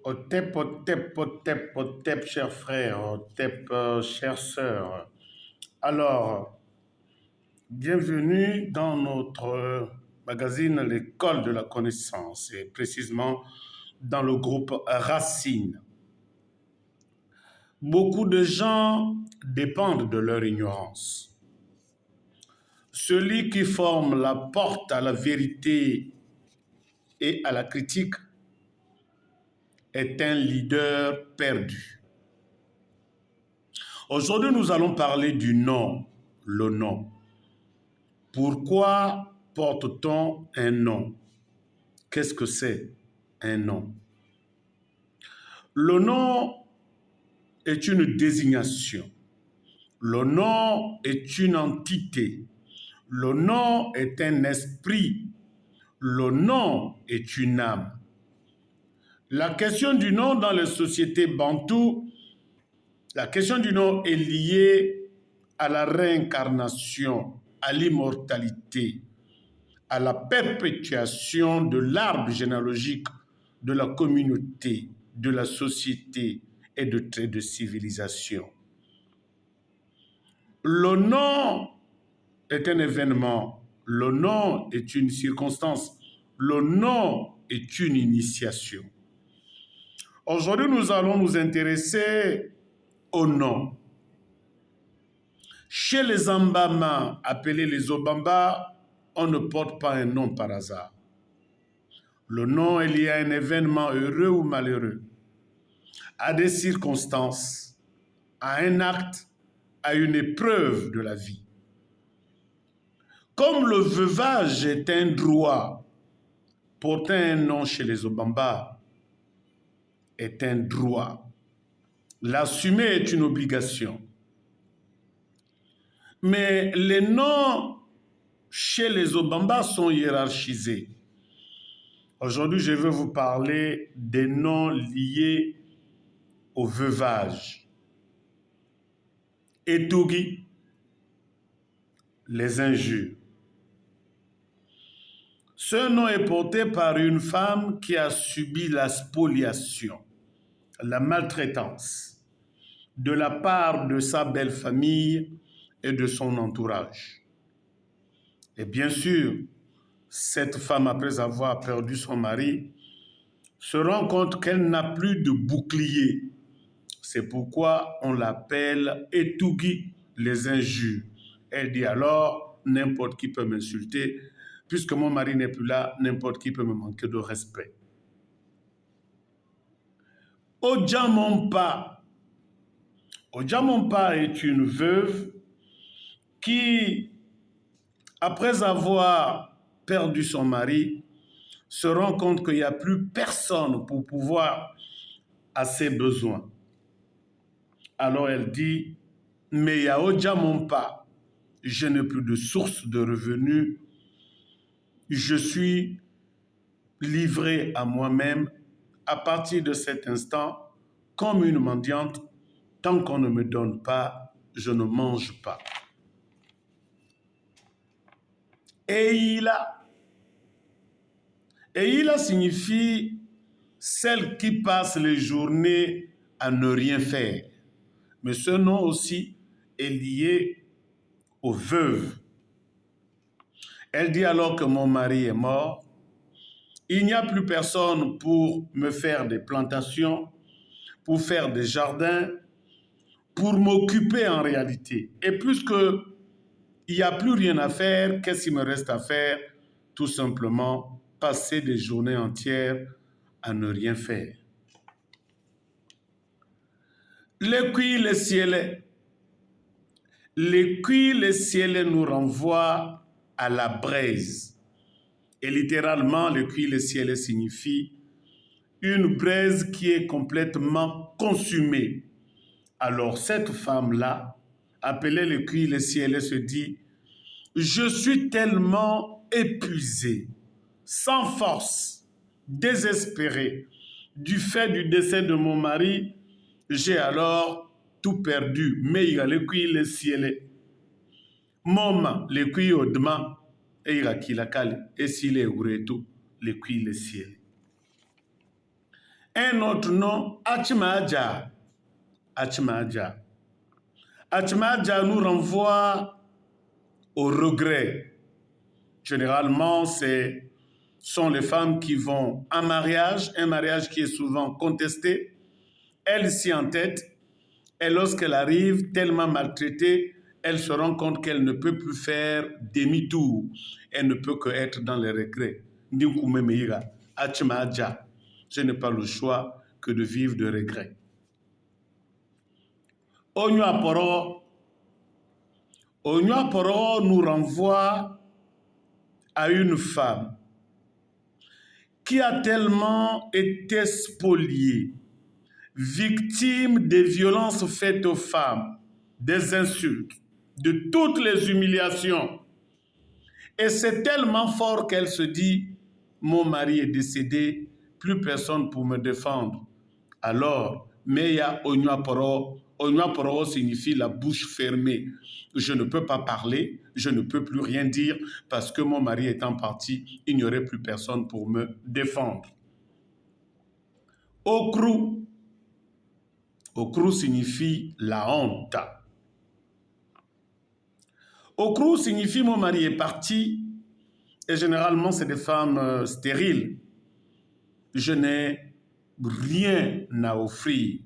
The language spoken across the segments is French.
Otep, chers frères, Otep, chères sœurs. Alors, bienvenue dans notre magazine L'école de la connaissance, et précisément dans le groupe Racine. Beaucoup de gens dépendent de leur ignorance. Celui qui forme la porte à la vérité et à la critique est un leader perdu. Aujourd'hui, nous allons parler du nom, le nom. Pourquoi porte-t-on un nom? Qu'est-ce que c'est un nom? Le nom est une désignation. Le nom est une entité. Le nom est un esprit. Le nom est une âme. La question du nom dans les sociétés bantoues, la question du nom est liée à la réincarnation, à l'immortalité, à la perpétuation de l'arbre généalogique de la communauté, de la société et de traits de civilisation. Le nom est un événement, le nom est une circonstance, le nom est une initiation. Aujourd'hui, nous allons nous intéresser au nom. Chez les Ambama, appelés les Obamba, on ne porte pas un nom par hasard. Le nom est lié à un événement heureux ou malheureux, à des circonstances, à un acte, à une épreuve de la vie. Comme le veuvage est un droit, porter un nom chez les Obamba est un droit. L'assumer est une obligation. Mais les noms chez les Obamba sont hiérarchisés. Aujourd'hui, je vais vous parler des noms liés au veuvage. Etougi, les injures. Ce nom est porté par une femme qui a subi la spoliation, la maltraitance, de la part de sa belle famille et de son entourage. Et bien sûr, cette femme, après avoir perdu son mari, se rend compte qu'elle n'a plus de bouclier. C'est pourquoi on l'appelle Etougi, les injures. Elle dit alors, n'importe qui peut m'insulter, puisque mon mari n'est plus là, n'importe qui peut me manquer de respect. Odjamompa. Odjamompa est une veuve qui, après avoir perdu son mari, se rend compte qu'il n'y a plus personne pour pouvoir à ses besoins. Alors elle dit, mais Odjamompa, je n'ai plus de source de revenus, je suis livrée à moi-même. À partir de cet instant, comme une mendiante, tant qu'on ne me donne pas, je ne mange pas. Eila. Eila signifie celle qui passe les journées à ne rien faire. Mais ce nom aussi est lié aux veuves. Elle dit alors que mon mari est mort, il n'y a plus personne pour me faire des plantations, pour faire des jardins, pour m'occuper en réalité. Et puisque il n'y a plus rien à faire, qu'est-ce qu'il me reste à faire? Tout simplement passer des journées entières à ne rien faire. L'écuit, le ciel. L'écuit, le ciel nous renvoie à la braise. Et littéralement, l'écuit, le ciel signifie une braise qui est complètement consumée. Alors cette femme-là, appelée l'écuit, le ciel, se dit, je suis tellement épuisée, sans force, désespérée, du fait du décès de mon mari, j'ai alors tout perdu. Mais il y a l'écuit, le ciel. Moma, l'écuit au demain, et il y a qui la cale, et s'il est ouretou, l'écuit, le ciel. Un autre nom, Achmaja. Achmaja. Achmaja nous renvoie au regret. Généralement, ce sont les femmes qui vont en mariage, un mariage qui est souvent contesté. Elle s'y entête et lorsqu'elle arrive tellement maltraitée, elle se rend compte qu'elle ne peut plus faire demi-tour. Elle ne peut qu'être dans les regrets. Je n'ai pas le choix que de vivre de regrets. Onyoaporo nous renvoie à une femme qui a tellement été spoliée, victime des violences faites aux femmes, des insultes, de toutes les humiliations. Et c'est tellement fort qu'elle se dit, mon mari est décédé, plus personne pour me défendre. Alors, Meya Onyoaporo signifie la bouche fermée. Je ne peux pas parler, je ne peux plus rien dire parce que mon mari étant parti, il n'y aurait plus personne pour me défendre. Okru signifie la honte. Okru signifie mon mari est parti et généralement c'est des femmes stériles. Je n'ai rien à offrir.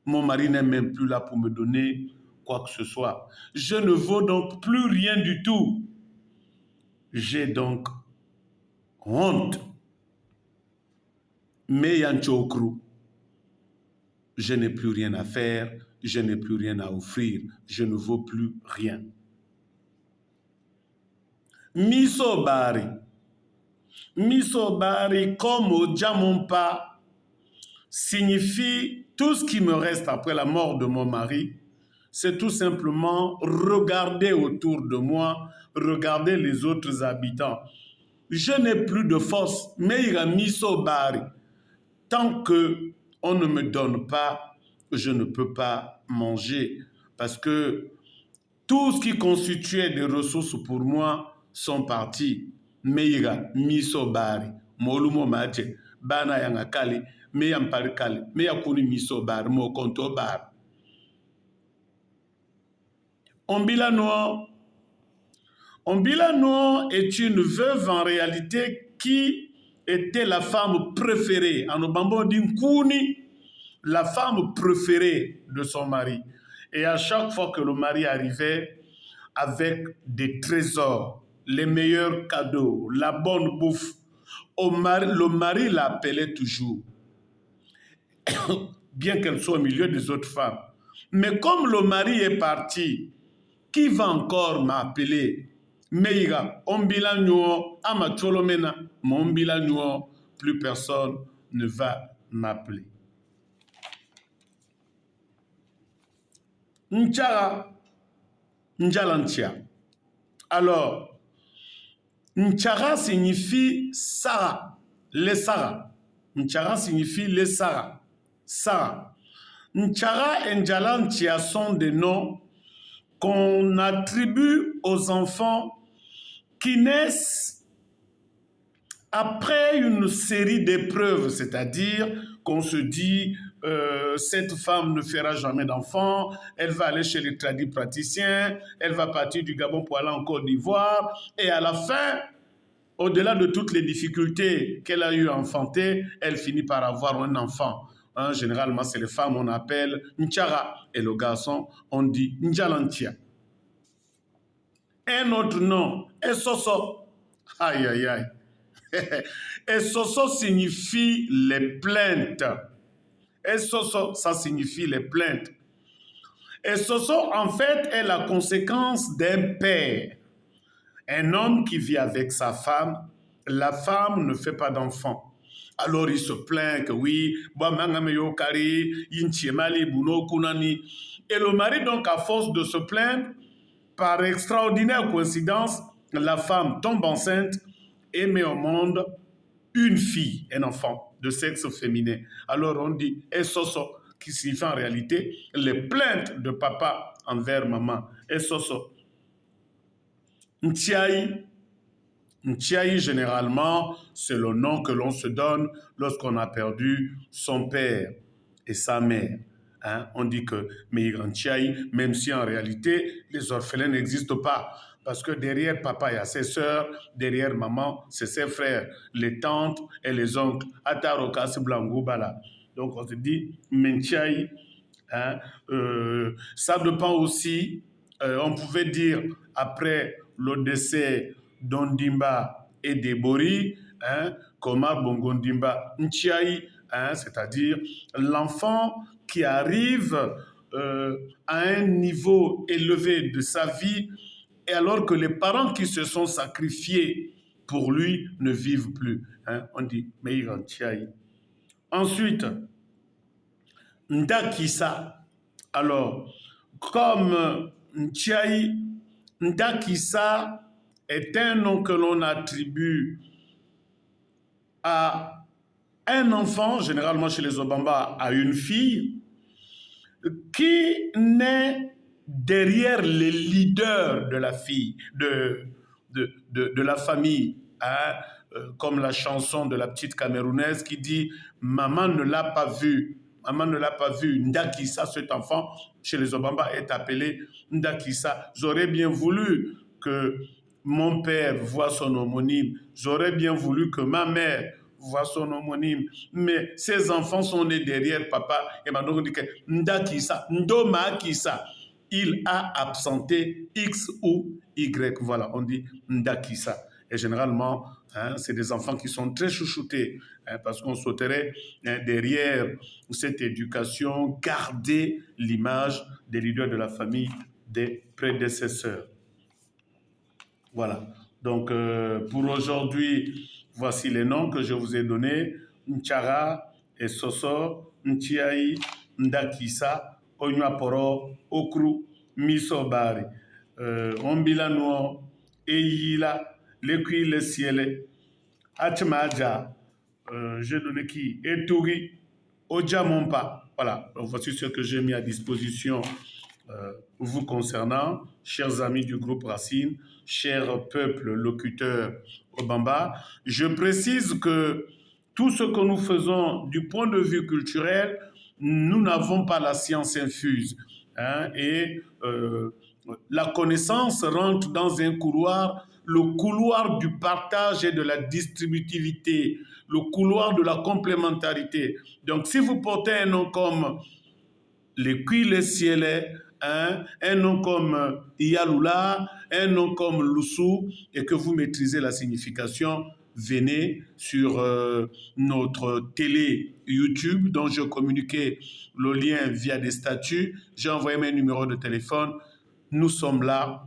Mon mari n'est même plus là pour me donner quoi que ce soit. Je ne vaux donc plus rien du tout. J'ai donc honte. Mais Yanchokru, je n'ai plus rien à faire, je n'ai plus rien à offrir, je ne vaux plus rien. Misobari. Misobari, comme au Djamompa, signifie tout ce qui me reste après la mort de mon mari, c'est tout simplement regarder autour de moi, regarder les autres habitants. Je n'ai plus de force, mais il y a Misobari. Tant qu'on ne me donne pas, je ne peux pas manger parce que tout ce qui constituait des ressources pour moi sont partis. Meira misobari, molumo maje, bana yanga kali, meya mpari kali, meya kuni misobari, mo konto bar. Ombilano est une veuve en réalité qui était la femme préférée, en Obambo d'Inkuni, la femme préférée de son mari. Et à chaque fois que le mari arrivait avec des trésors, les meilleurs cadeaux, la bonne bouffe, le mari l'appelait toujours, bien qu'elle soit au milieu des autres femmes. Mais comme le mari est parti, qui va encore m'appeler? Meira, ombila nuo, amacholomena, mombila nuo, plus personne ne va m'appeler. Nchara, Njalantia. Alors, Nchara signifie Sarah, les Sarah. Nchara signifie les Sarah. Sarah. Nchara et Njalantia sont des noms qu'on attribue aux enfants qui naissent après une série d'épreuves, c'est-à-dire qu'on se dit cette femme ne fera jamais d'enfant, elle va aller chez les tradipraticiens, elle va partir du Gabon pour aller en Côte d'Ivoire, et à la fin, au-delà de toutes les difficultés qu'elle a eu à enfanter, elle finit par avoir un enfant. Hein, généralement, c'est les femmes, on appelle Nchara, et le garçon, on dit Njalantia. Un autre nom, Esoso. Aïe, aïe, aïe. Esoso signifie les plaintes. Esoso, ça signifie les plaintes. Esoso, en fait, est la conséquence d'un père. Un homme qui vit avec sa femme, la femme ne fait pas d'enfant. Alors il se plaint que oui, et le mari, donc, à force de se plaindre, par extraordinaire coïncidence, la femme tombe enceinte et met au monde une fille, un enfant de sexe féminin. Alors on dit Esoso, qui signifie en réalité les plaintes de papa envers maman. Esoso. Ntiaï Ntiaï, généralement, c'est le nom que l'on se donne lorsqu'on a perdu son père et sa mère. Hein? On dit que Meïr Ntiaï, même si en réalité, les orphelins n'existent pas. Parce que derrière papa, il y a ses sœurs, derrière maman, c'est ses frères, les tantes et les oncles. Atarokas Blangoubala. Donc on se dit Ntiaï. Hein? Ça dépend aussi, on pouvait dire, après le décès d'Ondimba et d'Ebori, hein, Komar Bongondimba Ntiaï, hein, c'est-à-dire l'enfant qui arrive à un niveau élevé de sa vie, et alors que les parents qui se sont sacrifiés pour lui ne vivent plus. Hein, on dit Meïr Ntiaï. Ensuite, Ndakissa. Alors, comme Ntiaï, Ndakissa est un nom que l'on attribue à un enfant, généralement chez les Obamba, à une fille, qui naît derrière les leaders de la fille, de la famille, hein, comme la chanson de la petite Camerounaise qui dit « Maman ne l'a pas vu ». Maman ne l'a pas vu. Ndakissa, cet enfant, chez les Obamba, est appelé Ndakissa. J'aurais bien voulu que mon père voit son homonyme. J'aurais bien voulu que ma mère voit son homonyme. Mais ces enfants sont nés derrière papa. Et maintenant, on dit que Ndakissa, Ndoma Kissa, il a absenté X ou Y. Voilà, on dit Ndakissa. Et généralement, hein, c'est des enfants qui sont très chouchoutés, hein, parce qu'on souhaiterait, hein, derrière cette éducation, garder l'image des leaders de la famille, des prédécesseurs. Voilà. Donc, pour aujourd'hui, voici les noms que je vous ai donnés. Nchara, Esoso, Ntiaï, Ndakissa, Onyaporo, Okru, Misobari, Ombilano, Eyila, Lekui, le ciel, Atmaja, j'ai donné qui? Eturi, Ojamompa. Voilà, donc voici ce que j'ai mis à disposition vous concernant, chers amis du groupe Racine, chers peuples locuteurs Obamba. Je précise que tout ce que nous faisons du point de vue culturel, nous n'avons pas la science infuse. Hein, et la connaissance rentre dans un couloir, le couloir du partage et de la distributivité, le couloir de la complémentarité. Donc, si vous portez un nom comme les Kuile Cielais, hein, un nom comme Iyalula, un nom comme Lusu, et que vous maîtrisez la signification, venez sur notre télé YouTube, dont je communiquais le lien via des statuts. J'ai envoyé mes numéros de téléphone. Nous sommes là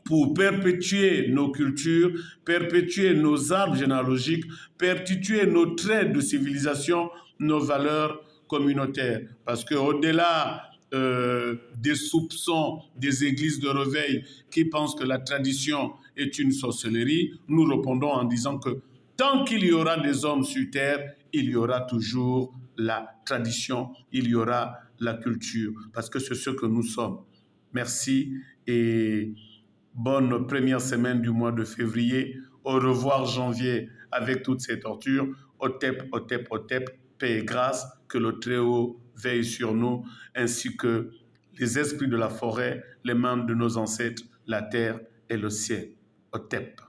pour perpétuer nos cultures, perpétuer nos arbres généalogiques, perpétuer nos traits de civilisation, nos valeurs communautaires. Parce qu'au-delà des soupçons des églises de réveil qui pensent que la tradition est une sorcellerie, nous répondons en disant que tant qu'il y aura des hommes sur terre, il y aura toujours la tradition, il y aura la culture, parce que c'est ce que nous sommes. Merci et bonne première semaine du mois de février. Au revoir janvier avec toutes ces tortures. Otep, Otep, Otep, paix et grâce, que le Très-Haut veille sur nous, ainsi que les esprits de la forêt, les mains de nos ancêtres, la terre et le ciel. Otep.